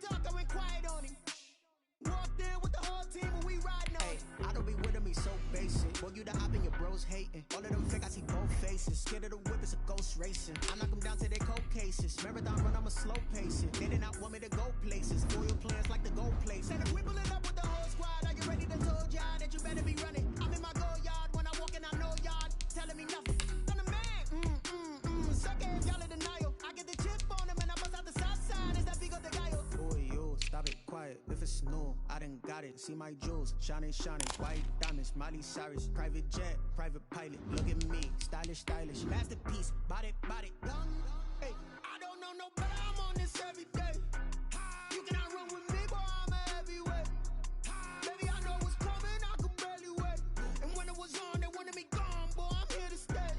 talk, I went quiet on him. Walked in with the whole team and we riding on it. I don't be with him, he's so basic. Boy, you the op and your bros hating. All of them fake, I see both faces. Scared of the whip, it's a ghost racing. I knock them down to their cold cases. Marathon run, I'm a slow pacing. They did not want me to go places. Foil plans like the go places. And if we pulling up with the whole squad, are you ready to told y'all that you better be running? I'm in my go yard when I walk in, I know y'all telling me nothing. I'm the man. Suck ass, y'all in denial. I get the chip on him and I bust out the south side. Is that big of the guy? Boy, you stop it, quiet. If it's new, I done got it. See my jewels, shining, white diamonds, Miley Cyrus, private jet, private pilot. Look at me, stylish, masterpiece, body, young. Hey, I don't know no better. I'm on this every day. You cannot run with me, boy. I'm a heavyweight. Baby, I know what's coming. I could barely wait. And when it was on, they wanted me gone, boy. I'm here to stay.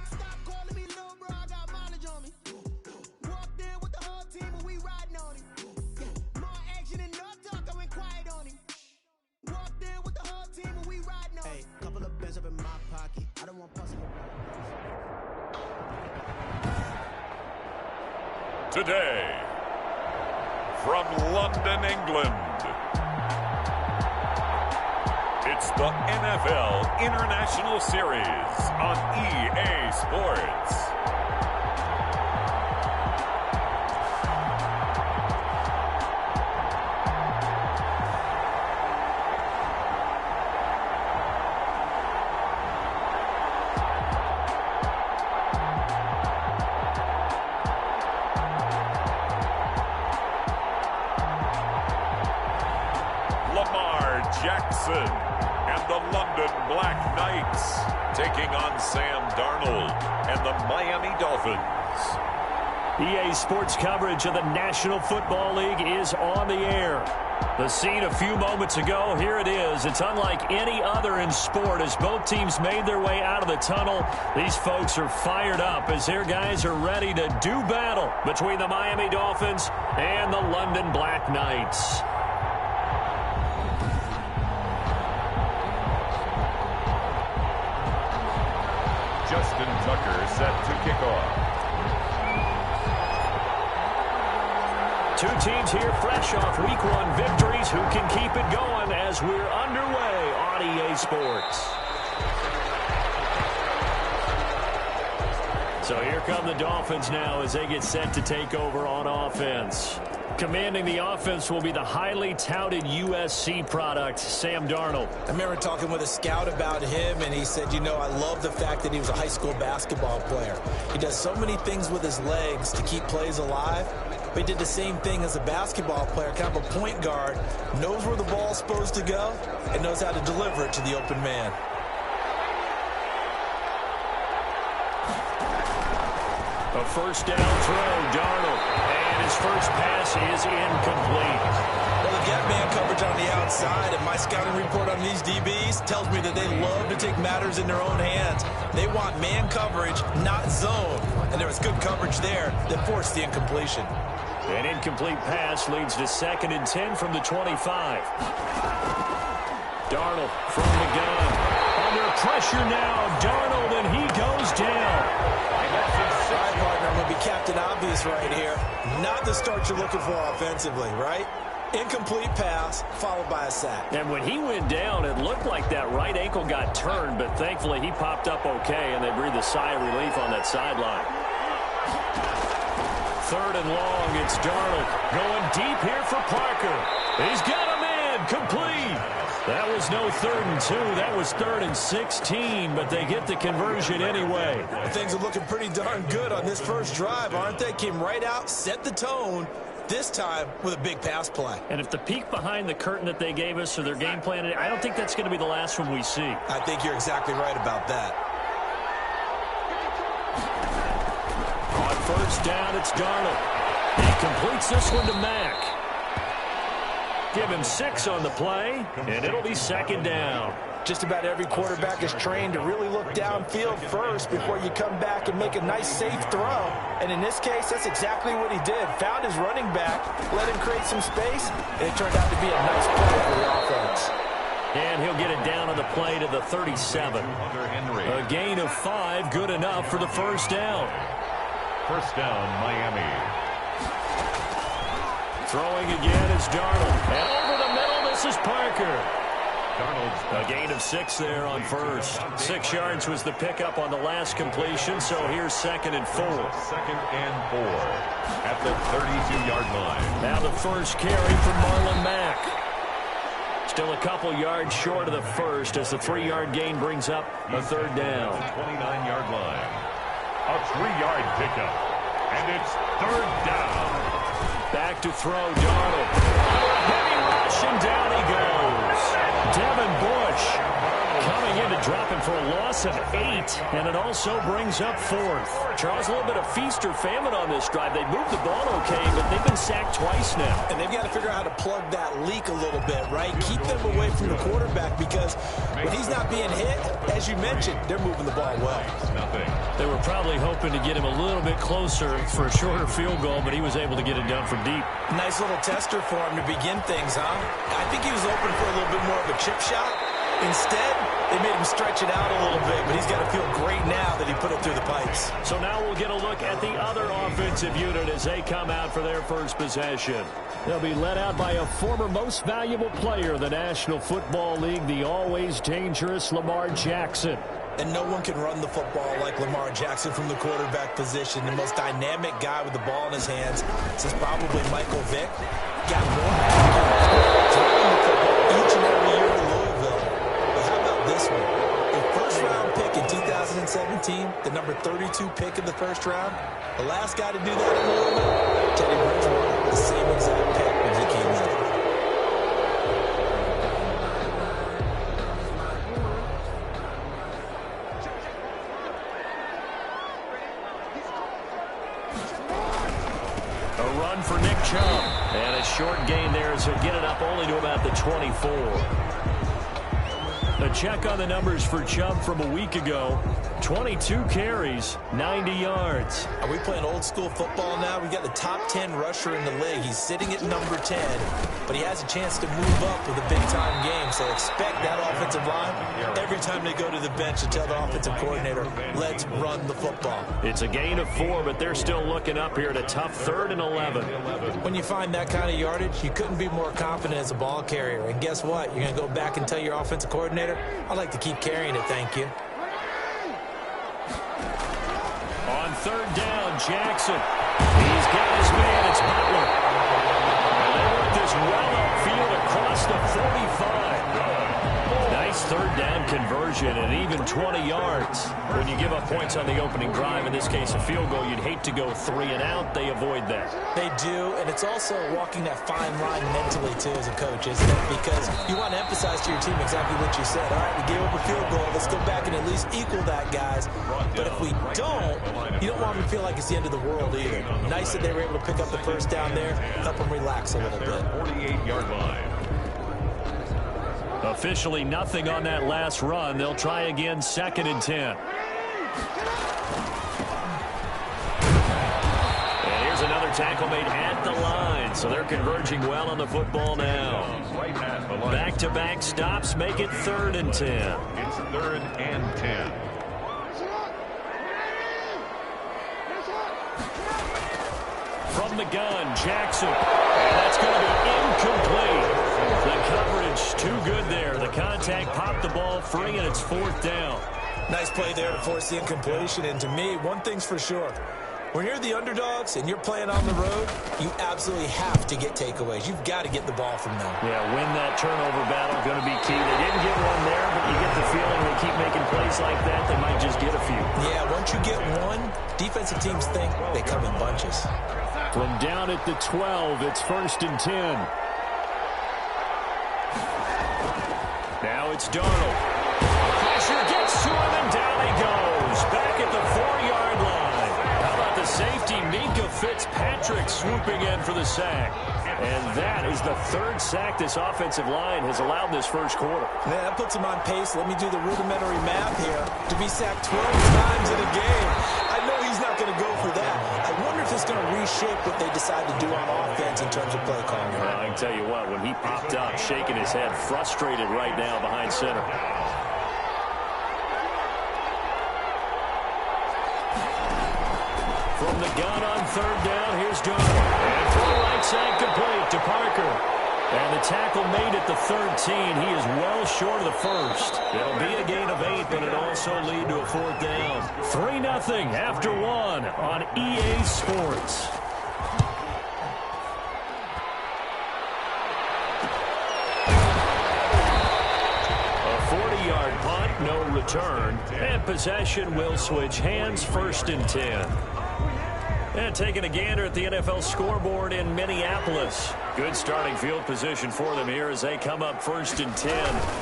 Stop calling me little bro. I got mileage on me. Walked in with the whole team and we riding on him. More action and no talk. I went quiet on him. Walked in with the whole team and we riding on him. Hey, couple of bins up in my pocket. I don't want possible. Today, from London, England, it's the NFL International Series on EA Sports. Jackson and the London Black Knights taking on Sam Darnold and the Miami Dolphins. EA Sports coverage of the National Football League is on the air. The scene a few moments ago, here it is. It's unlike any other in sport as both teams made their way out of the tunnel. These folks are fired up as their guys are ready to do battle between the Miami Dolphins and the London Black Knights. Justin Tucker set to kick off. Two teams here fresh off Week 1 victories who can keep it going as we're underway on EA Sports. So here come the Dolphins now as they get set to take over on offense. Commanding the offense will be the highly touted USC product, Sam Darnold. I remember talking with a scout about him, and he said, you know, I love the fact that he was a high school basketball player. He does so many things with his legs to keep plays alive. But he did the same thing as a basketball player, kind of a point guard, knows where the ball's supposed to go, and knows how to deliver it to the open man. A first down throw, Darnold, and his first pass is incomplete. Well, they've got man coverage on the outside, and my scouting report on these DBs tells me that they love to take matters in their own hands. They want man coverage, not zone, and there was good coverage there that forced the incompletion. An incomplete pass leads to 2nd and 10 from the 25. Darnold from the gun. Under pressure now, Darnold, and he goes down. All right, partner, I'm going to be Captain Obvious right here. Not the start you're looking for offensively, right? Incomplete pass, followed by a sack. And when he went down, it looked like that right ankle got turned, but thankfully he popped up okay, and they breathed a sigh of relief on that sideline. 3rd and long, it's Darnold going deep here for Parker. He's got a man, complete. That was no 3rd and 2. That was 3rd and 16, but they get the conversion anyway. Things are looking pretty darn good on this first drive, aren't they? Came right out, set the tone, this time with a big pass play. And if the peek behind the curtain that they gave us or their game plan, I don't think that's going to be the last one we see. I think you're exactly right about that. On first down, it's Darnold. He completes this one to Mack. Give him 6 on the play, and it'll be 2nd down. Just about every quarterback is trained to really look downfield first before you come back and make a nice, safe throw. And in this case, that's exactly what he did. Found his running back, let him create some space, and it turned out to be a nice play for the offense. And he'll get it down on the play to the 37. A gain of 5, good enough for the first down. First down, Miami. Throwing again is Darnold. And over the middle, this is Parker. A gain of 6 there on first. 6 yards was the pickup on the last completion, so here's 2nd and 4. 2nd and 4 at the 32-yard line. Now the first carry from Marlon Mack. Still a couple yards short of the first as the 3-yard gain brings up a 3rd down. 29-yard line. A 3-yard pickup. And it's 3rd down. Back to throw, Darnold. Heavy rush, and down he goes. Devin Bush coming in to drop him for a loss of 8, and it also brings up 4th. Charles, a little bit of feast or famine on this drive. They moved the ball okay, but they've been sacked twice now. And they've got to figure out how to plug that leak a little bit, right? Keep them away from the quarterback because when he's not being hit, as you mentioned, they're moving the ball well. They were probably hoping to get him a little bit closer for a shorter field goal, but he was able to get it done from deep. Nice little tester for him to begin things, huh? I think he was open for a little bit more of a chip shot. Instead, they made him stretch it out a little bit, but he's got to feel great now that he put it through the pipes. So now we'll get a look at the other offensive unit as they come out for their first possession. They'll be led out by a former most valuable player in the National Football League, the always dangerous Lamar Jackson. And no one can run the football like Lamar Jackson from the quarterback position. The most dynamic guy with the ball in his hands since probably Michael Vick. Got more throwing the football each and every year in Louisville. But how about this one? The first-round pick in 2017, the number 32 pick in the first round. The last guy to do that in Louisville, Teddy Bridgewater, the same exact pick when he came in. For Nick Chubb. And a short gain there as he'll get it up only to about the 24. A check on the numbers for Chubb from a week ago. 22 carries, 90 yards. Are we playing old school football now? We got the top 10 rusher in the league. He's sitting at number 10, but he has a chance to move up with a big-time game. So expect that offensive line every time they go to the bench to tell the offensive coordinator, let's run the football. It's a gain of 4, but they're still looking up here at a tough 3rd and 11. When you find that kind of yardage, you couldn't be more confident as a ball carrier. And guess what? You're going to go back and tell your offensive coordinator, I'd like to keep carrying it, thank you. On 3rd down, Jackson. He's got his man. It's Butler. And they work this well upfield across the 45. Nice 3rd down conversion and even 20 yards. When you give up points on the opening drive, in this case a field goal, you'd hate to go 3 and out. They avoid that. They do, and it's also walking that fine line mentally, too, as a coach, isn't it? Because you want to emphasize to your team exactly what you said. All right, we gave up a field goal. Let's go back and at least equal that, guys. But if we don't, you don't want them to feel like it's the end of the world either. Nice that they were able to pick up the first down there, help them relax a little bit. 48-yard line. Officially nothing on that last run. They'll try again, 2nd and 10. And here's another tackle made at the line. So they're converging well on the football now. Back-to-back stops make it 3rd and 10. It's 3rd and 10. From the gun, Jackson. And that's going to be incomplete. The coverage too good there. The contact popped the ball free, and it's 4th down. Nice play there to force the incompletion. And to me, one thing's for sure. When you're the underdogs and you're playing on the road, you absolutely have to get takeaways. You've got to get the ball from them. Yeah, win that turnover battle, going to be key. They didn't get one there, but you get the feeling they keep making plays like that, they might just get a few. Yeah, once you get one, defensive teams think they come in bunches. From down at the 12, it's 1st and 10. Now it's Darnold. Pressure gets to him, and down he goes. Back at the 4-yard line. How about the safety, Minka Fitzpatrick, swooping in for the sack. And that is the 3rd sack this offensive line has allowed this first quarter. Man, that puts him on pace. Let me do the rudimentary math here. To be sacked 12 times in a game. I know he's not going to go for that. I wonder if it's going to reshape what they decide to do on offense in terms of play calling. Well, I can tell you what, when he popped up, shaking his head, frustrated right now behind center. From the gun on 3rd down, here's Darnold. And throw right side complete. And the tackle made at the 13. He is well short of the first. It'll be a gain of 8, but it also lead to a 4th down. 3-0 after 1 on EA Sports. A 40-yard punt, no return. And possession will switch hands, 1st and 10. And taking a gander at the NFL scoreboard in Minneapolis. Good starting field position for them here as they come up 1st and 10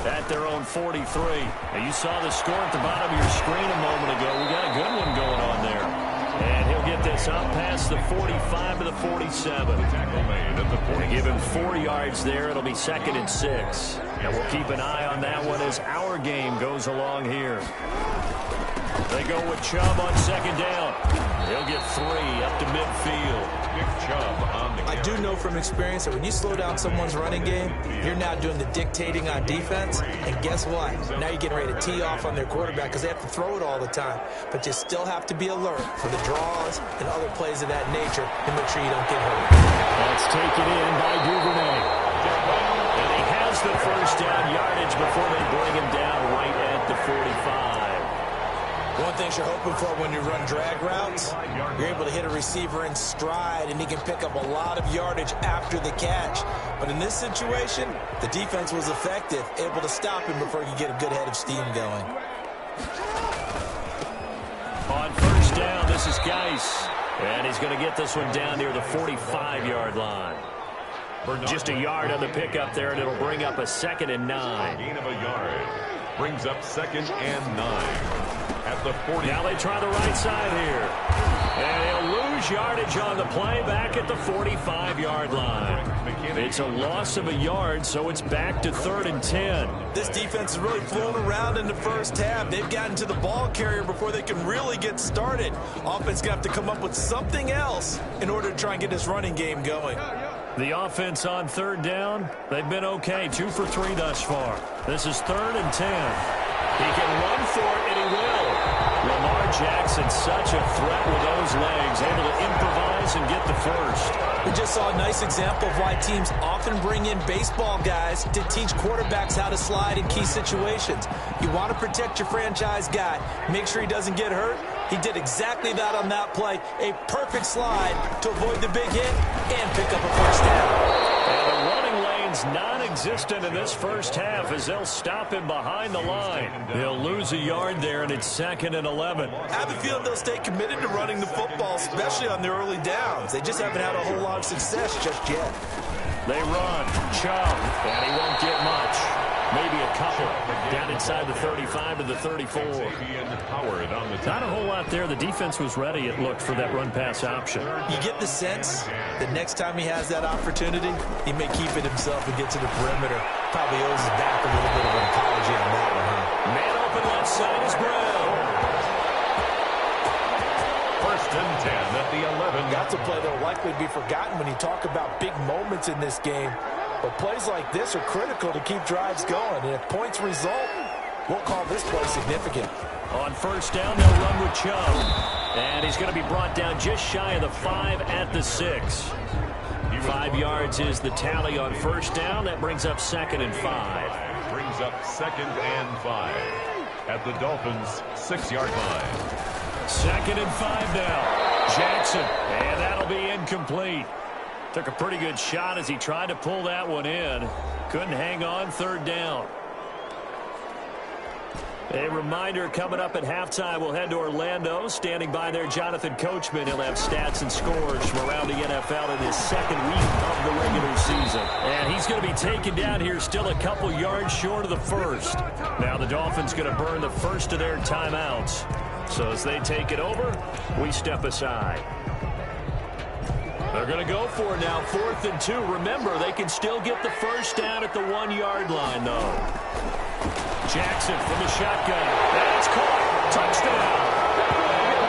at their own 43. Now you saw the score at the bottom of your screen a moment ago. We got a good one going on there. And he'll get this up past the 45 to the 47. They give him 4 yards there. It'll be 2nd and 6. And we'll keep an eye on that one as our game goes along here. They go with Chubb on 2nd down. He'll get 3 up to midfield. I do know from experience that when you slow down someone's running game, you're now doing the dictating on defense. And guess what? Now you're getting ready to tee off on their quarterback because they have to throw it all the time. But you still have to be alert for the draws and other plays of that nature and make sure you don't get hurt. That's taken in by Duvernay. And he has the 1st down yardage before they bring him down right at the 45. One thing you're hoping for when you run drag routes, you're able to hit a receiver in stride, and he can pick up a lot of yardage after the catch. But in this situation, the defense was effective, able to stop him before he could get a good head of steam going. On 1st down, this is Geis. And he's going to get this one down near the 45-yard line. Just a yard on the pickup there, and it'll bring up a 2nd and 9. Gain of a yard. Brings up 2nd and 9. At the 40. Now they try the right side here. And he'll lose yardage on the play back at the 45-yard line. It's a loss of a yard, so it's back to 3rd and 10. This defense is really flown around in the first half. They've gotten to the ball carrier before they can really get started. Offense going to have to come up with something else in order to try and get this running game going. The offense on 3rd down, they've been okay. 2 for 3 thus far. This is 3rd and 10. He can run for it, and he will. Lamar Jackson, such a threat with those legs, able to improvise and get the first. We just saw a nice example of why teams often bring in baseball guys to teach quarterbacks how to slide in key situations. You want to protect your franchise guy. Make sure he doesn't get hurt. He did exactly that on that play. A perfect slide to avoid the big hit and pick up a 1st down. And the running lane's non-existent in this first half as they'll stop him behind the line. They'll lose a yard there, and it's 2nd and 11. I have a feeling they'll stay committed to running the football, especially on their early downs. They just haven't had a whole lot of success just yet. They run. Chubb, and he won't get much. Maybe a couple. Down inside the 35 to the 34. Not a whole lot there. The defense was ready, it looked, for that run-pass option. You get the sense that next time he has that opportunity, he may keep it himself and get to the perimeter. Probably owes his back a little bit of an apology on that one, huh? Man open left side is Brown. 1st and 10 at the 11. That's a play that will likely be forgotten when you talk about big moments in this game. But plays like this are critical to keep drives going. And if points result, we'll call this play significant. On 1st down, they'll run with Chubb. And he's going to be brought down just shy of the 5 at the 6. 5 yards is the tally on 1st down. That brings up 2nd and 5. Brings up 2nd and 5 at the Dolphins' 6-yard line. 2nd and 5 now. Jackson, and that'll be incomplete. Took a pretty good shot as he tried to pull that one in. Couldn't hang on 3rd down. A reminder, coming up at halftime, we'll head to Orlando. Standing by there, Jonathan Coachman. He'll have stats and scores from around the NFL in his 2nd week of the regular season. And he's going to be taken down here still a couple yards short of the 1st. Now the Dolphins going to burn the first of their timeouts. So as they take it over, we step aside. They're going to go for it now, 4th and 2. Remember, they can still get the first down at the 1-yard line, though. Jackson from the shotgun. That's caught. Touchdown.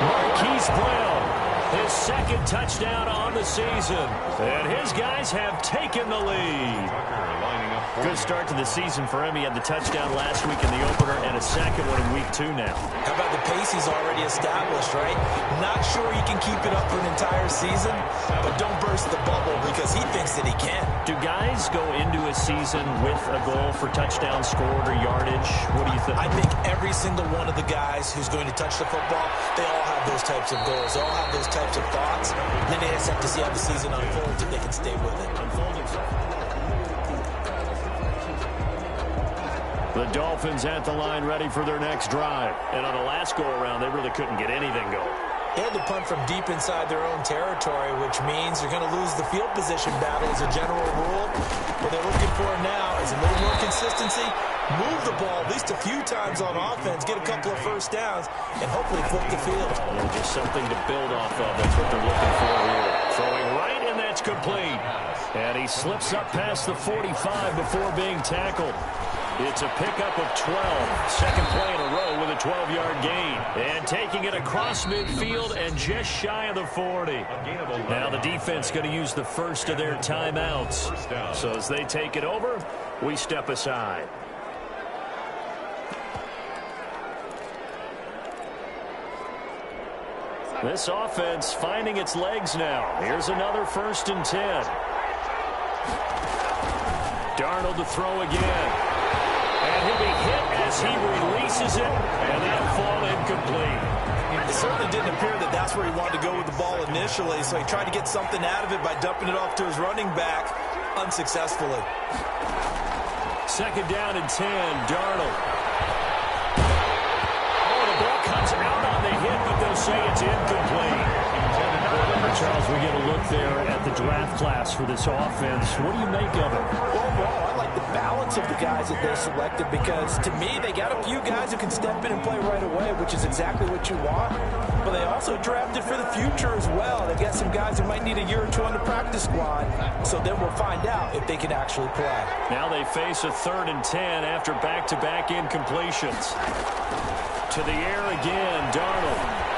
Marquise Brown. His second touchdown on the season. And his guys have taken the lead. Good start to the season for him. He had the touchdown last week in the opener and a second one in week 2 now. How about the pace he's already established, right? Not sure he can keep it up for an entire season, but don't burst the bubble because he thinks that he can. Do guys go into a season with a goal for touchdown scored or yardage? What do you think? I think every single one of the guys who's going to touch the football, they all have those types of goals. They all have those types of thoughts. And then they just have to see how the season unfolds if they can stay with it. The Dolphins at the line ready for their next drive. And on the last go-around, they really couldn't get anything going. They had to punt from deep inside their own territory, which means they're going to lose the field position battle as a general rule. What they're looking for now is a little more consistency, move the ball at least a few times on offense, get a couple of first downs, and hopefully flip the field. Yeah, just something to build off of. That's what they're looking for here. Throwing right, and that's complete. And he slips up past the 45 before being tackled. It's a pickup of 12. Second play in a row with a 12-yard gain. And taking it across midfield and just shy of the 40. Now the defense going to use the first of their timeouts. So as they take it over, we step aside. This offense finding its legs now. Here's another 1st and 10. Darnold to throw again. And he'll be hit as he releases it, and that'll fall incomplete. It certainly didn't appear that that's where he wanted to go with the ball initially, so he tried to get something out of it by dumping it off to his running back unsuccessfully. 2nd down and 10, Darnold. Oh, the ball comes out on the hit, but they'll say it's incomplete. Charles, we get a look there at the draft class for this offense. What do you make of it? Overall, I like the balance of the guys that they selected because, to me, they got a few guys who can step in and play right away, which is exactly what you want. But they also drafted for the future as well. They got some guys who might need a year or two on the practice squad, so then we'll find out if they can actually play. Now they face a 3rd and 10 after back-to-back incompletions. To the air again, Darnold.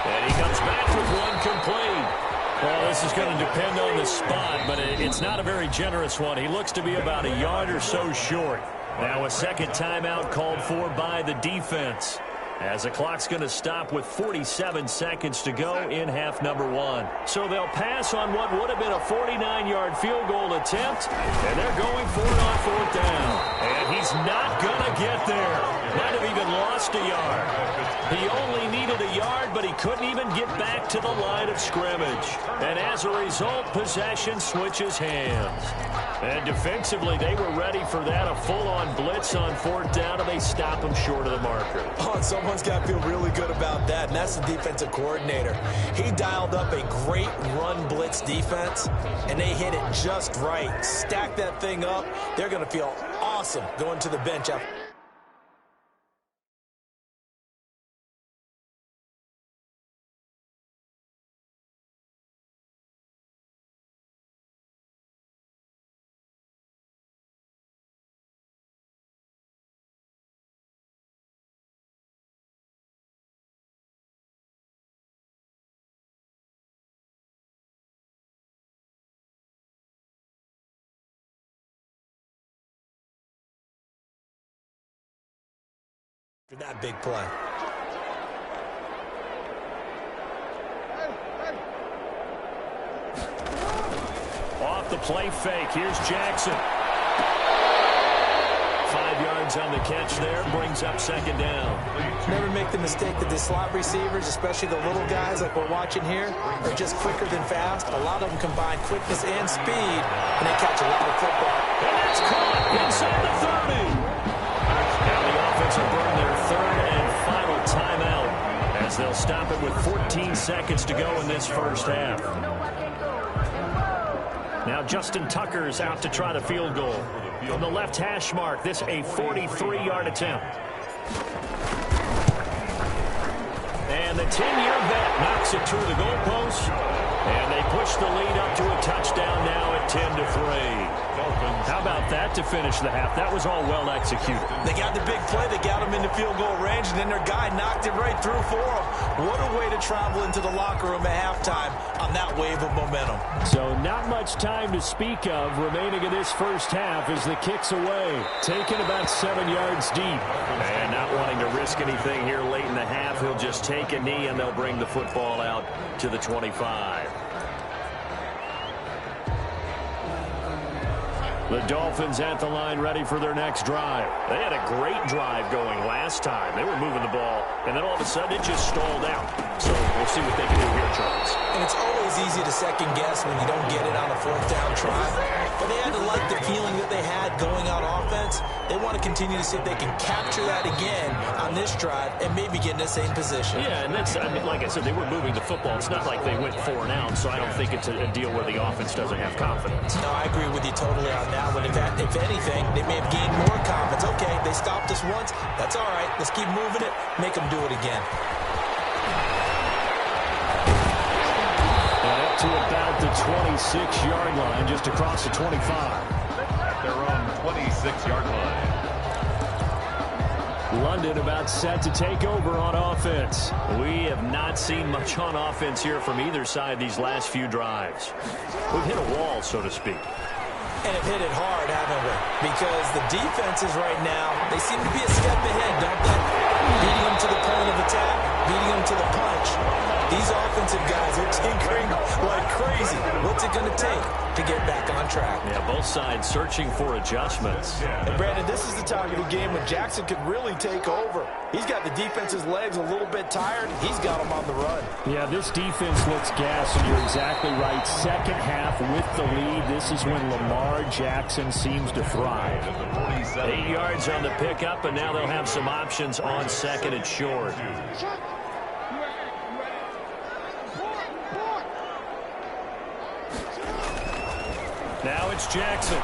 And he comes back with one complete. Well, this is going to depend on the spot, but it's not a very generous one. He looks to be about a yard or so short. Now a second timeout called for by the defense, as the clock's going to stop with 47 seconds to go in half number 1. So they'll pass on what would have been a 49-yard field goal attempt, and they're going for it on 4th down. And he's not going to get there. Might have even lost a yard. He only needed a yard, but he couldn't even get back to the line of scrimmage. And as a result, possession switches hands. And defensively, they were ready for that, a full-on blitz on 4th down, and they stop him short of the marker. Oh, someone's got to feel really good about that, and that's the defensive coordinator. He dialed up a great run blitz defense, and they hit it just right. Stack that thing up. They're going to feel awesome going to the bench after. That big play. Off the play fake. Here's Jackson. 5 yards on the catch there. Brings up 2nd down. Never make the mistake that the slot receivers, especially the little guys like we're watching here, are just quicker than fast. A lot of them combine quickness and speed, and they catch a lot of football. And that's caught inside the 30. Now the offense will burn their 3rd and final timeout as they'll stop it with 14 seconds to go in this first half. Now Justin Tucker's out to try the field goal. From the left hash mark, this a 43-yard attempt. And the 10-year vet knocks it through the goalpost. And they push the lead up to a touchdown now at 10-3. How about that to finish the half. That was all well executed. They got the big play. They got him into field goal range, and then their guy knocked it right through for them. What a way to travel into the locker room at halftime on that wave of momentum. So not much time to speak of remaining in this first half as the kick's away. Taken about 7 yards deep. And not wanting to risk anything here late in the half, he'll just take a knee, and they'll bring the football out to the 25. The Dolphins at the line ready for their next drive. They had a great drive going last time. They were moving the ball, and then all of a sudden it just stalled out. So we'll see what they can do here, Charles. And it's always easy to second guess when you don't get it on a fourth down try. But they had to like the feeling that they had going on offense. They want to continue to see if they can capture that again on this drive and maybe get in the same position. Yeah, and that's, I mean, like I said, they were moving the football. It's not like they went 4 and out, so I don't think it's a deal where the offense doesn't have confidence. No, I agree with you totally on that one. If anything, they may have gained more confidence. Okay, they stopped us once. That's all right. Let's keep moving it. Make them do it again. And up to about the 26-yard line, just across the 25. At their own 26-yard line. London about set to take over on offense. We have not seen much on offense here from either side these last few drives. We've hit a wall, so to speak. And have hit it hard, haven't we? Because the defenses right now, they seem to be a step ahead, don't they? Beating them to the point of attack, beating them to the punch. These offensive guys are tinkering like crazy. What's it going to take to get back on track? Yeah, both sides searching for adjustments. And Brandon, this is the time of the game when Jackson could really take over. He's got the defense's legs a little bit tired. He's got them on the run. Yeah, this defense looks gassed, and you're exactly right. Second half with the lead. This is when Lamar Jackson seems to thrive. 8 yards on the pickup, and now they'll have some options on second and short. Now it's Jackson.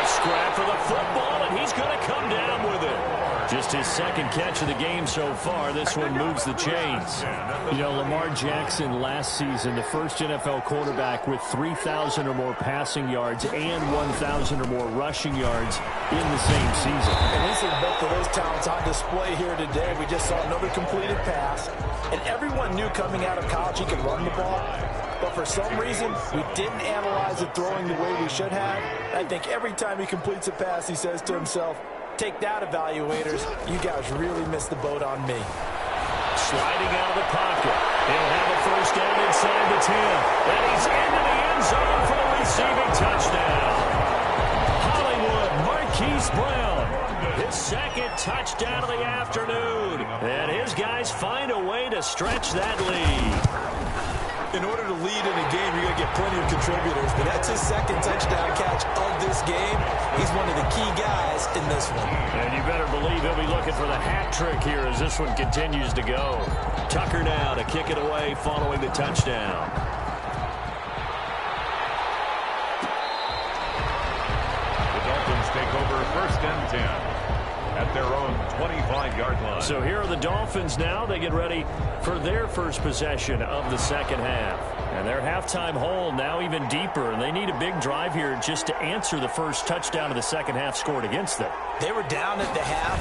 Scrap for the football, and he's going to come down with it. Just his second catch of the game so far. This one moves the chains. You know, Lamar Jackson last season, the first NFL quarterback with 3,000 or more passing yards and 1,000 or more rushing yards in the same season. And we see both of those talents on display here today. We just saw another completed pass. And everyone knew coming out of college he could run the ball. But for some reason, we didn't analyze it throwing the way we should have. I think every time he completes a pass, he says to himself, take that, evaluators. You guys really missed the boat on me. Sliding out of the pocket. He'll have a first down inside the 10. And he's into the end zone for the receiving touchdown. Hollywood Marquise Brown. His second touchdown of the afternoon. And his guys find a way to stretch that lead. In order to lead in a game, you're going to get plenty of contributors. But that's his second touchdown catch of this game. He's one of the key guys in this one. And you better believe he'll be looking for the hat trick here as this one continues to go. Tucker now to kick it away following the touchdown. The Dolphins take over first and 10. At their own 25-yard line. So here are the Dolphins now. They get ready for their first possession of the second half. And their halftime hole now even deeper. And they need a big drive here just to answer the first touchdown of the second half scored against them. They were down at the half.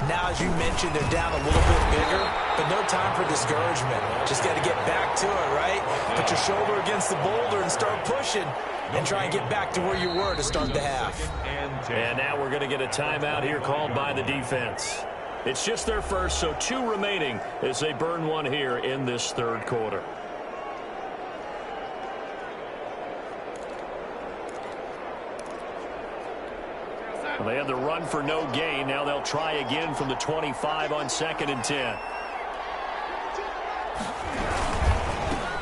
Now, as you mentioned, they're down a little bit bigger. But no time for discouragement. Just got to get back to it, right? Put your shoulder against the boulder and start pushing. And try and get back to where you were to start the half. And now we're going to get a timeout here called by the defense. It's just their first, so 2 remaining as they burn one here in this third quarter. Well, they had the run for no gain. Now they'll try again from the 25 on second and 10.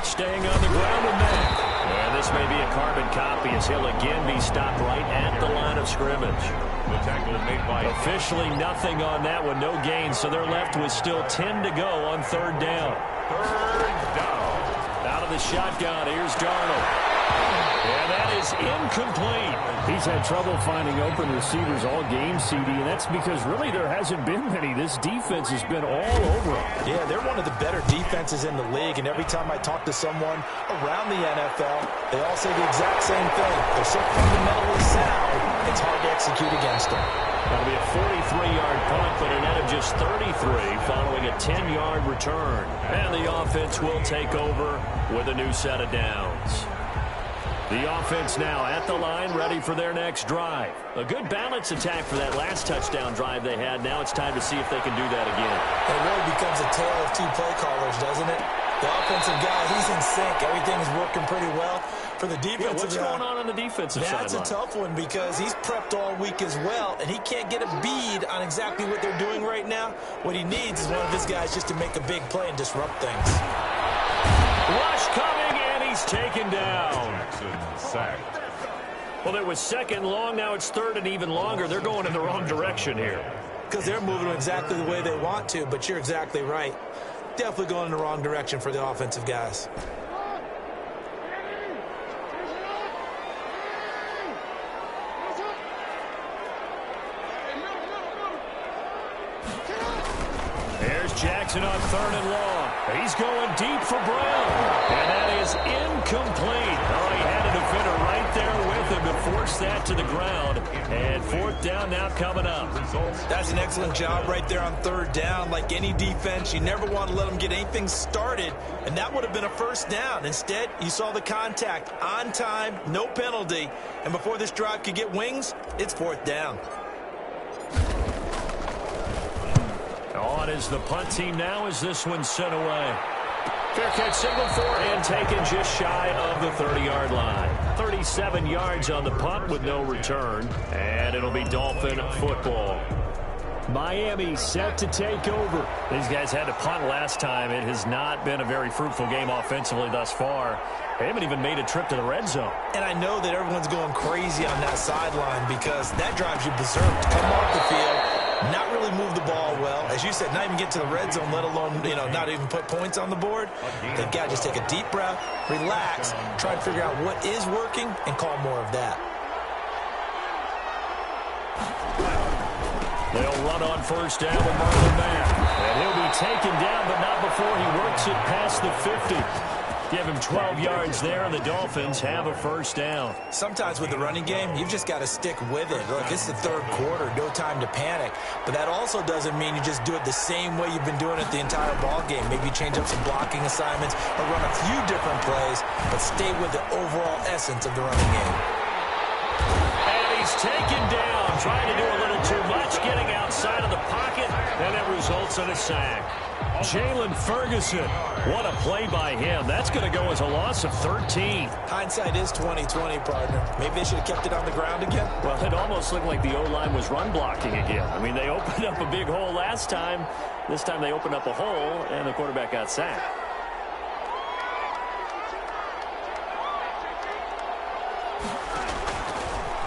Staying on the ground with that. And this may be a carbon copy as he'll again be stopped right at the line of scrimmage. The tackle made by officially nothing on that one, no gain, so they're left with still 10 to go on third down. Third down. Out of the shotgun, here's Darnold. And that is incomplete. He's had trouble finding open receivers all game, CD, and that's because really there hasn't been many. This defense has been all over him. Yeah, they're one of the better defenses in the league, and every time I talk to someone around the NFL, they all say the exact same thing. They're so fundamentally sound, it's hard to execute against them. That'll be a 43-yard punt, but a net of just 33 following a 10-yard return. And the offense will take over with a new set of downs. The offense now at the line, ready for their next drive. A good balance attack for that last touchdown drive they had. Now it's time to see if they can do that again. It really becomes a tale of two play callers, doesn't it? The offensive guy, he's in sync. Everything's working pretty well. For the defensive what's going on the defensive side? That's a tough one because he's prepped all week as well, and he can't get a bead on exactly what they're doing right now. What he needs is one of his guys just to make a big play and disrupt things. Rush coming, and he's taken down. Well, it was second long. Now it's third and even longer. They're going in the wrong direction here. Because they're moving exactly the way they want to, but you're exactly right. Definitely going in the wrong direction for the offensive guys. There's Jackson on third and long. He's going deep for Brown. And that is incomplete. Oh, he had a defender right there with him to force that to the ground. And fourth down now coming up. That's an excellent job right there on third down. Like any defense, you never want to let them get anything started. And that would have been a first down. Instead, you saw the contact on time, no penalty. And before this drive could get wings, it's fourth down. On is the punt team now as this one's sent away. Fair catch signal for and taken just shy of the 30-yard line. 37 yards on the punt with no return. And it'll be Dolphin football. Miami set to take over. These guys had to punt last time. It has not been a very fruitful game offensively thus far. They haven't even made a trip to the red zone. And I know that everyone's going crazy on that sideline because that drives you berserk to come off the field, not really move the ball well. As you said, not even get to the red zone, let alone, not even put points on the board. They've got to just take a deep breath, relax, try to figure out what is working, and call more of that. They'll run on first down with Marlon Mack. And he'll be taken down, but not before he works it past the 50. Give him 12 yards there, and the Dolphins have a first down. Sometimes with the running game, you've just got to stick with it. Look, it's the third quarter, no time to panic. But that also doesn't mean you just do it the same way you've been doing it the entire ball game. Maybe change up some blocking assignments or run a few different plays, but stay with the overall essence of the running game. And he's taken down, trying to do a little too much, getting outside of the pocket, and it results in a sack. Jalen Ferguson, what a play by him. That's going to go as a loss of 13. Hindsight is 20/20, partner. Maybe they should have kept it on the ground again. Well, it almost looked like the O-line was run blocking again. I mean, they opened up a big hole last time. This time they opened up a hole, and the quarterback got sacked.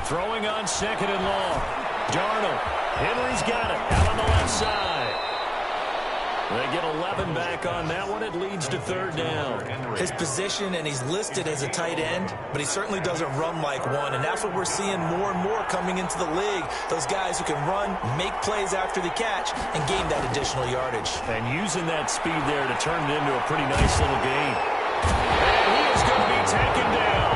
Throwing on second and long. Darnold. Henry's got it. Out on the left side. They get 11 back on that one. It leads to third down. His position, and he's listed as a tight end, but he certainly doesn't run like one, and that's what we're seeing more and more coming into the league. Those guys who can run, make plays after the catch, and gain that additional yardage. And using that speed there to turn it into a pretty nice little gain. And he is going to be taken down.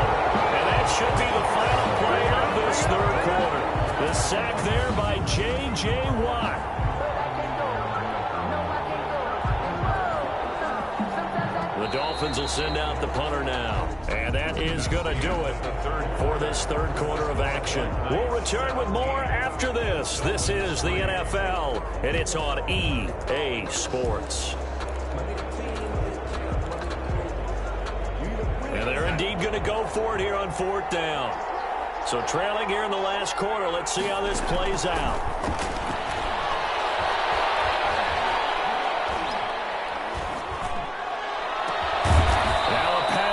And that should be the final play of this third quarter. The sack there by J.J. Watt. The Dolphins will send out the punter now. And that is going to do it for this third quarter of action. We'll return with more after this. This is the NFL, and it's on EA Sports. And they're indeed going to go for it here on fourth down. So trailing here in the last quarter, let's see how this plays out.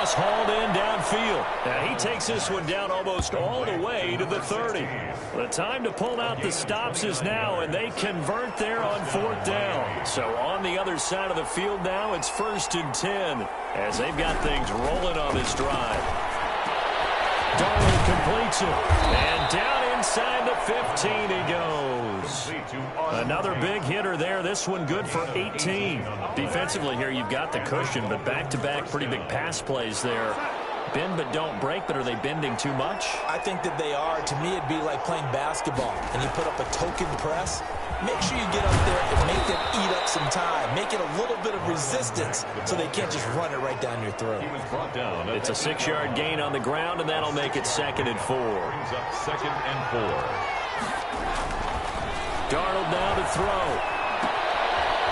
Hauled in downfield. Now he takes this one down almost all the way to the 30. The time to pull out the stops is now, and they convert there on fourth down. So on the other side of the field now, it's 1st and 10 as they've got things rolling on this drive. Darnold completes it. And down inside the 15 he goes. Another big hitter there. This one good for 18. Defensively here, you've got the cushion, but back-to-back pretty big pass plays there. Bend but don't break, but are they bending too much? I think that they are. To me, it'd be like playing basketball, and you put up a token press. Make sure you get up there and make them eat up some time. Make it a little bit of resistance so they can't just run it right down your throat. It's a 6-yard gain on the ground, and that'll make it 2nd and 4. Brings up 2nd and 4. Darnold now to throw.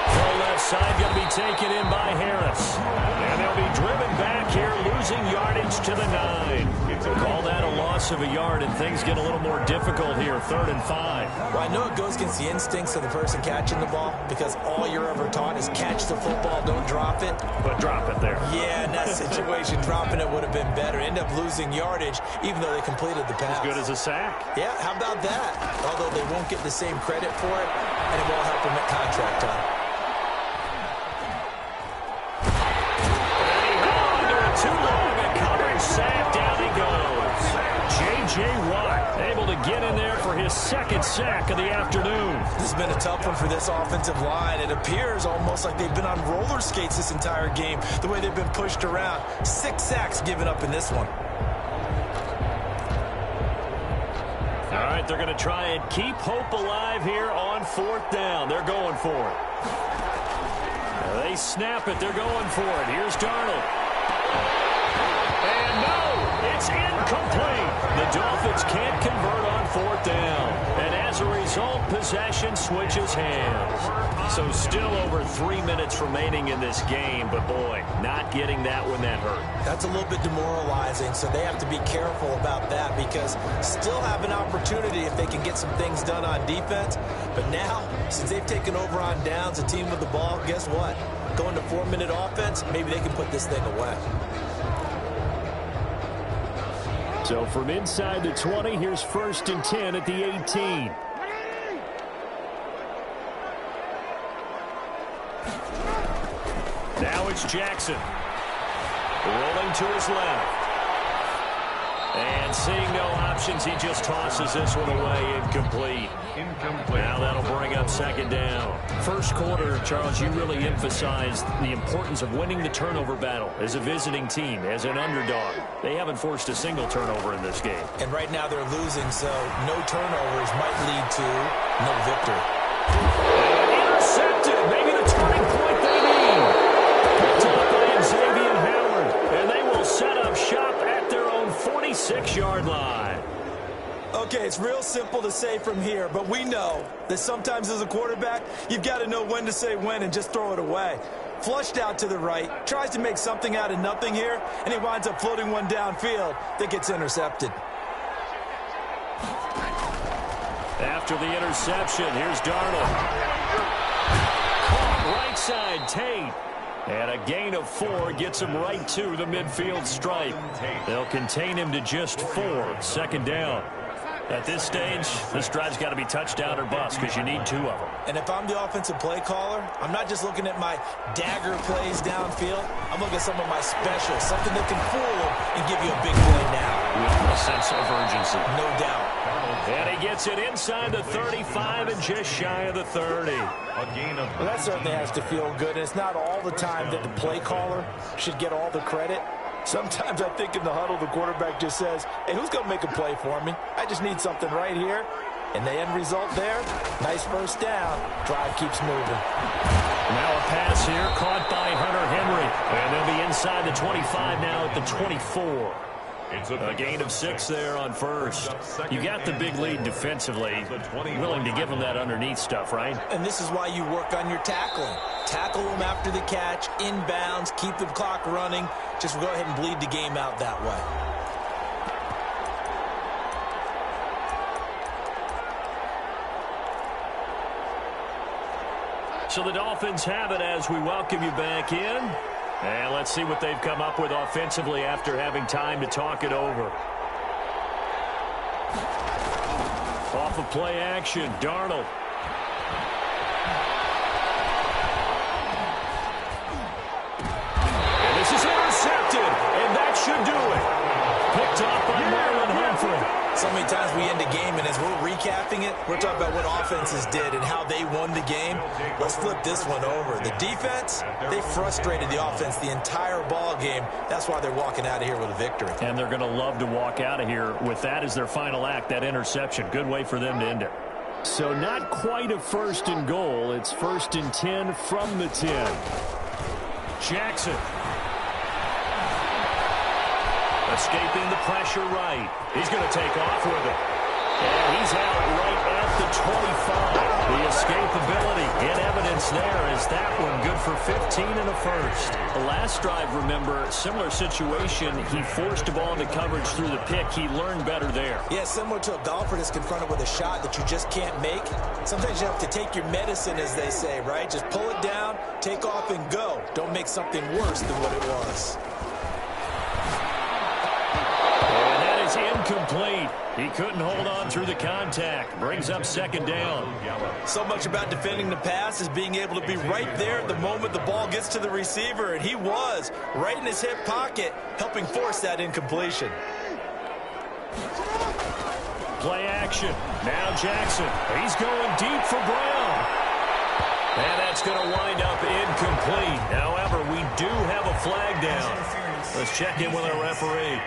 Full left side going to be taken in by Harris. And they'll be driven back here, losing yardage to the 9. Call that a loss of a yard, and things get a little more difficult here, 3rd and 5. Well, I know it goes against the instincts of the person catching the ball because all you're ever taught is catch the football, don't drop it. But drop it there. Yeah, in that situation, dropping it would have been better. End up losing yardage, even though they completed the pass. As good as a sack. Yeah, how about that? Although they won't get the same credit for it, and it won't help them at contract time. J.J. Watt able to get in there for his 2nd sack of the afternoon. This has been a tough one for this offensive line. It appears almost like they've been on roller skates this entire game, the way they've been pushed around. 6 sacks given up in this one. All right, they're going to try and keep hope alive here on 4th down. They're going for it. They snap it. They're going for it. Here's Darnold. And no, it's incomplete. The Dolphins can't convert on 4th down. And as a result, possession switches hands. So still over 3 minutes remaining in this game. But, boy, not getting that one that hurt. That's a little bit demoralizing, so they have to be careful about that because still have an opportunity if they can get some things done on defense. But now, since they've taken over on downs, a team with the ball, guess what? Going to 4-minute offense, maybe they can put this thing away. So from inside the 20, here's 1st and 10 at the 18. Now it's Jackson. Rolling to his left. And seeing no options, he just tosses this one away, incomplete. Now that'll bring up 2nd down. First quarter, Charles, you really emphasized the importance of winning the turnover battle as a visiting team, as an underdog. They haven't forced a single turnover in this game. And right now they're losing, so no turnovers might lead to no victory. Intercepted, maybe the turning point they need. Picked up by Xavier Howard, and they will set up shop at their own 46-yard line. Okay, it's real simple to say from here, but we know that sometimes as a quarterback, you've got to know when to say when and just throw it away. Flushed out to the right, tries to make something out of nothing here, and he winds up floating one downfield that gets intercepted. After the interception, here's Darnold. Caught right side, Tate. And a gain of 4 gets him right to the midfield stripe. They'll contain him to just 4. 2nd down. At this stage, this drive's got to be touchdown or bust because you need 2 of them. And if I'm the offensive play caller, I'm not just looking at my dagger plays downfield. I'm looking at some of my specials, something that can fool them and give you a big play now. With a sense of urgency. No doubt. And he gets it inside the 35 and just shy of the 30. Well, that certainly has to feel good. And it's not all the time that the play caller should get all the credit. Sometimes I think in the huddle, the quarterback just says, hey, who's going to make a play for me? I just need something right here. And the end result there, nice 1st down. Drive keeps moving. Now a pass here caught by Hunter Henry. And they'll be inside the 25 now at the 24. A gain of 6 there on 1st. You got the big lead defensively. Willing to give them that underneath stuff, right? And this is why you work on your tackling. Tackle them after the catch, inbounds, keep the clock running. Just go ahead and bleed the game out that way. So the Dolphins have it as we welcome you back in. And let's see what they've come up with offensively after having time to talk it over. Off of play action, Darnold. And this is intercepted, and that should do it. Picked off by Marlon Humphrey. So many times we end a game, and as we're recapping it, we're talking about what offenses did and how they won the game. Let's flip this one over. The defense, they frustrated the offense the entire ball game. That's why they're walking out of here with a victory. And they're going to love to walk out of here with that as their final act, that interception. Good way for them to end it. So not quite a 1st and goal. It's 1st and 10 from the 10. Jackson. Escaping the pressure right. He's going to take off with it. And he's out right at the 25. The escapability in evidence there as that one good for 15 in the first. The last drive, remember, similar situation. He forced the ball into coverage through the pick. He learned better there. Yeah, similar to a golfer that's confronted with a shot that you just can't make. Sometimes you have to take your medicine, as they say, right? Just pull it down, take off, and go. Don't make something worse than what it was. Incomplete. He couldn't hold on through the contact. Brings up 2nd down. So much about defending the pass is being able to be right there at the moment the ball gets to the receiver, and he was right in his hip pocket, helping force that incompletion. Play action. Now Jackson. He's going deep for Brown. And that's going to wind up incomplete. However, we do have a flag down. Let's check in with our referee.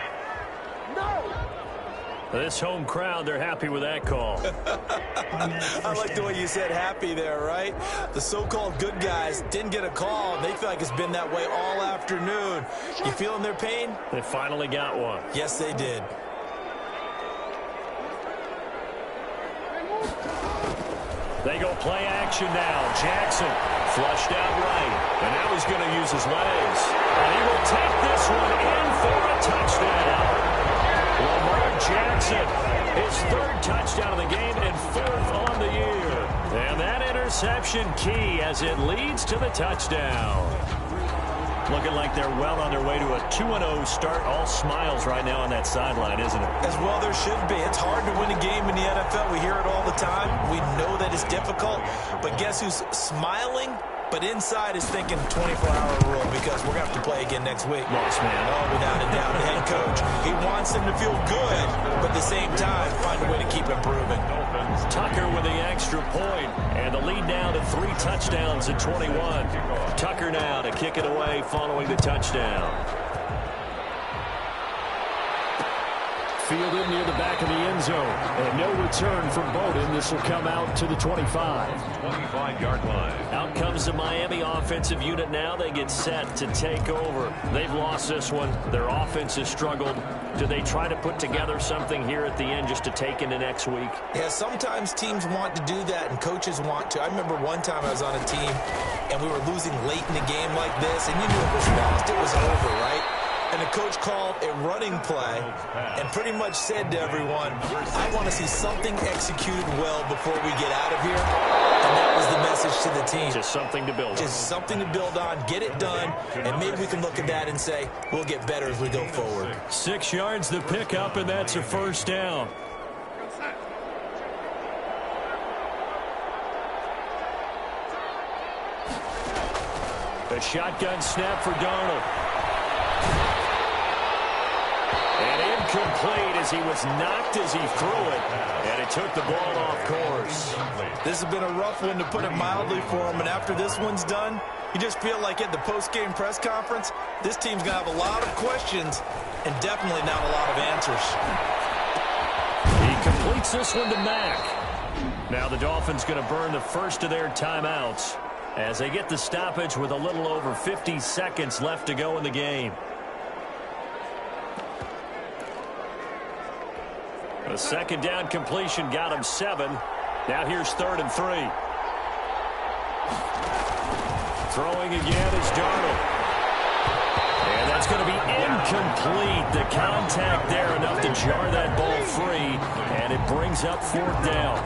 This home crowd, they're happy with that call. I like the way you said happy there, right? The so-called good guys didn't get a call, and they feel like it's been that way all afternoon. You feeling their pain? They finally got one. Yes, they did. They go play action now. Jackson flushed out right. And now he's going to use his legs. And he will take this one in for a touchdown. Lamar Jackson, his 3rd touchdown of the game and 4th on the year. And that interception key as it leads to the touchdown. Looking like they're well on their way to a 2-0 start. All smiles right now on that sideline, isn't it? As well there should be. It's hard to win a game in the NFL. We hear it all the time. We know that it's difficult. But guess who's smiling? But inside is thinking 24-hour rule because we're going to have to play again next week. Lost man. Oh, without a doubt. The head coach, he wants them to feel good, but at the same time, find a way to keep improving. Tucker with the extra point, and the lead now to 3 touchdowns at 21. Tucker now to kick it away following the touchdown. Fielded near the back of the end zone. And no return from Bowden. This will come out to the 25. 25-yard line. Out comes the Miami offensive unit now. They get set to take over. They've lost this one. Their offense has struggled. Do they try to put together something here at the end just to take into next week? Yeah, sometimes teams want to do that and coaches want to. I remember one time I was on a team and we were losing late in a game like this, and you knew it was lost. It was over, right? And the coach called a running play and pretty much said to everyone, I want to see something executed well before we get out of here. And that was the message to the team. Just something to build on. Just something to build on, get it done, and maybe we can look at that and say, we'll get better as we go forward. 6 yards the pickup, and that's a 1st down. A shotgun snap for Darnold. And incomplete as he was knocked as he threw it. And it took the ball off course. This has been a rough one, to put it mildly, for him. And after this one's done, you just feel like at the post-game press conference, this team's going to have a lot of questions and definitely not a lot of answers. He completes this one to Mack. Now the Dolphins going to burn the first of their timeouts as they get the stoppage with a little over 50 seconds left to go in the game. A 2nd down completion got him 7. Now here's 3rd and 3. Throwing again is Darnold. And that's going to be incomplete. The contact there enough to jar that ball free. And it brings up 4th down.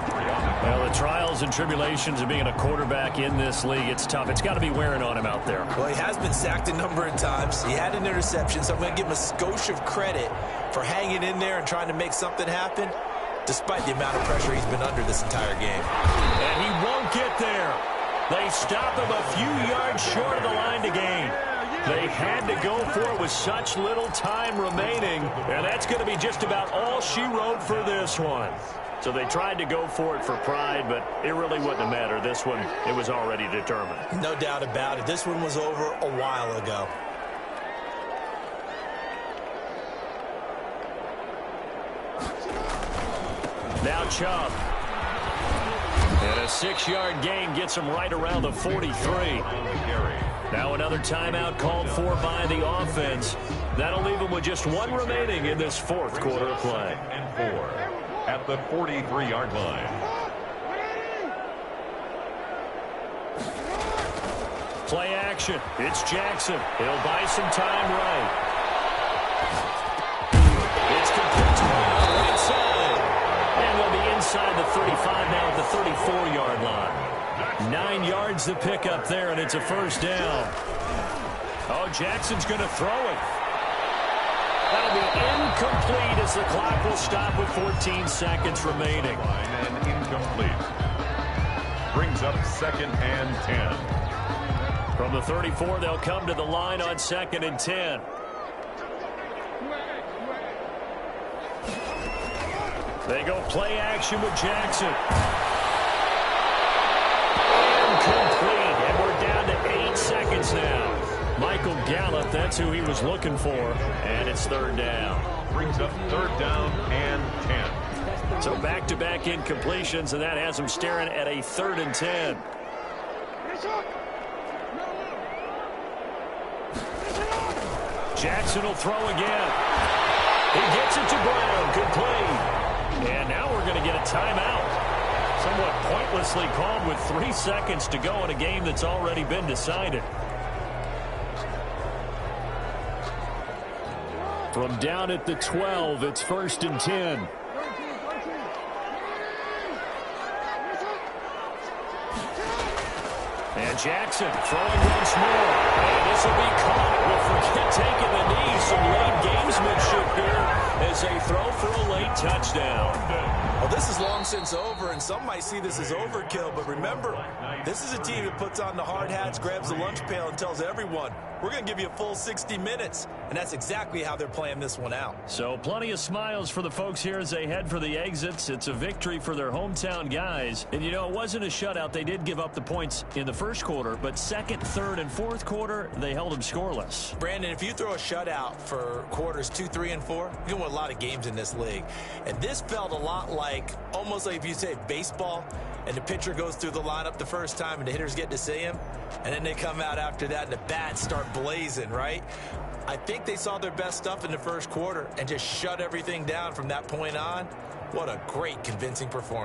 Well, the trials and tribulations of being a quarterback in this league, it's tough. It's got to be wearing on him out there. Well, he has been sacked a number of times. He had an interception, so I'm going to give him a skosh of credit for hanging in there and trying to make something happen, despite the amount of pressure he's been under this entire game. And he won't get there. They stop him a few yards short of the line to gain. They had to go for it with such little time remaining, and that's going to be just about all she wrote for this one. So they tried to go for it for pride, but it really wouldn't have mattered. This one, it was already determined. No doubt about it. This one was over a while ago. Now Chubb. And a 6-yard gain gets him right around the 43. Now another timeout called for by the offense. That'll leave him with just one remaining in this fourth quarter of play. And 4 at the 43-yard line. Play action. It's Jackson. He'll buy some time right. It's complete to him on the right side. And they'll be inside the 35 now at the 34-yard line. 9 yards to pick up there, and it's a first down. Oh, Jackson's going to throw it. That'll be incomplete as the clock will stop with 14 seconds remaining. And incomplete. Brings up 2nd and 10. From the 34, they'll come to the line on 2nd and 10. They go play action with Jackson. Incomplete, and we're down to 8 seconds now. Michael Gallup, that's who he was looking for, and it's 3rd down. Brings up 3rd down and 10. So back-to-back incompletions, and that has him staring at a 3rd and 10. Jackson will throw again. He gets it to Brown. Good play. And now we're going to get a timeout. Somewhat pointlessly called with 3 seconds to go in a game that's already been decided. From down at the 12, it's 1st and 10. And Jackson throwing once more. And this will be caught. We'll forget taking the knee. Some late gamesmanship here as they throw for a late touchdown. Well, this is long since over, and some might see this as overkill. But remember, this is a team that puts on the hard hats, grabs the lunch pail, and tells everyone, we're going to give you a full 60 minutes. And that's exactly how they're playing this one out. So plenty of smiles for the folks here as they head for the exits. It's a victory for their hometown guys. And, you know, it wasn't a shutout. They did give up the points in the first quarter, but 2nd, 3rd, and 4th quarter, they held them scoreless. Brandon, if you throw a shutout for quarters 2, 3, and 4, you can win a lot of games in this league. And this felt a lot like, almost like if you say baseball, and the pitcher goes through the lineup the first time and the hitters get to see him, and then they come out after that and the bats start blazing, right? I think they saw their best stuff in the first quarter and just shut everything down from that point on. What a great, convincing performance.